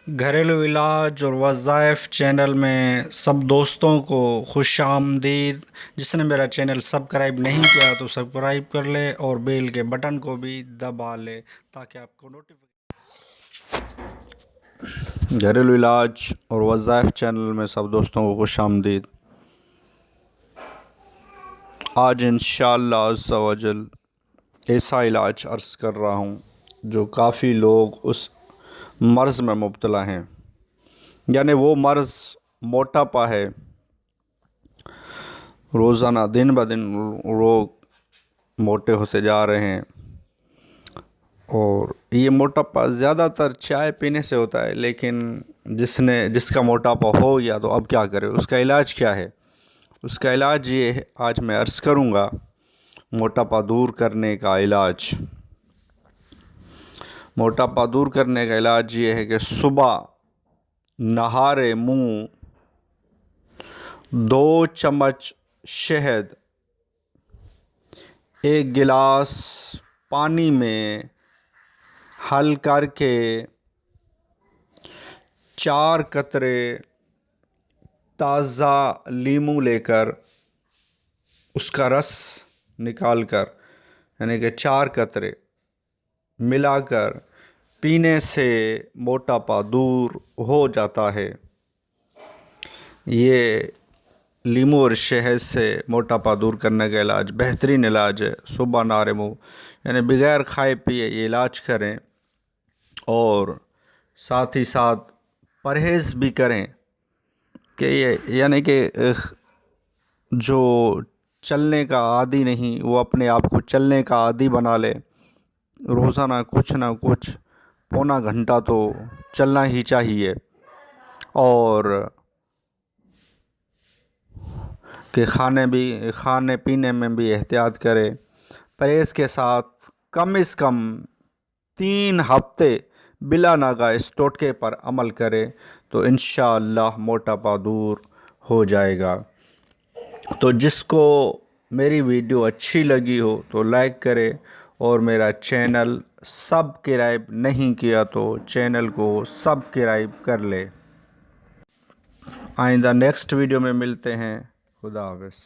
گھریلو علاج اور وظائف چینل میں سب دوستوں کو خوش آمدید۔ جس نے میرا چینل سبسکرائب نہیں کیا تو سبسکرائب کر لے اور بیل کے بٹن کو بھی دبا لے تاکہ آپ کو گھریلو علاج اور وظائف چینل میں سب دوستوں کو خوش آمدید۔ آج انشاءاللہ عز و جل ایسا علاج عرض کر رہا ہوں جو کافی لوگ اس مرض میں مبتلا ہیں، یعنی وہ مرض موٹاپا ہے۔ روزانہ دن بدن لوگ موٹے ہوتے جا رہے ہیں، اور یہ موٹاپا زیادہ تر چائے پینے سے ہوتا ہے، لیکن جس کا موٹاپا ہو گیا تو اب کیا کرے؟ اس کا علاج کیا ہے؟ اس کا علاج یہ ہے، آج میں عرض کروں گا موٹاپا دور کرنے کا علاج۔ موٹاپا دور کرنے کا علاج یہ ہے کہ صبح نہارے منہ 2 چمچ شہد 1 گلاس پانی میں حل کر کے 4 قطرے تازہ لیموں لے کر اس کا رس نکال کر، یعنی کہ 4 قطرے ملا کر پینے سے موٹاپا دور ہو جاتا ہے۔ یہ لیموں اور شہد سے موٹاپا دور کرنے کا علاج بہترین علاج ہے۔ صبح نہارے منہ یعنی بغیر کھائے پیے یہ علاج کریں، اور ساتھ ہی ساتھ پرہیز بھی کریں کہ یعنی کہ جو چلنے کا عادی نہیں وہ اپنے آپ کو چلنے کا عادی بنا لے۔ روزانہ کچھ نہ کچھ پونا گھنٹہ تو چلنا ہی چاہیے، اور کہ کھانے پینے میں بھی احتیاط کرے۔ پرہیز کے ساتھ کم از کم 3 ہفتے بلا ناغہ اس ٹوٹکے پر عمل کرے تو انشاءاللہ موٹاپا دور ہو جائے گا۔ تو جس کو میری ویڈیو اچھی لگی ہو تو لائک کرے، اور میرا چینل سبسکرائب نہیں کیا تو چینل کو سبسکرائب کر لے۔ آئندہ نیکسٹ ویڈیو میں ملتے ہیں۔ خدا حافظ۔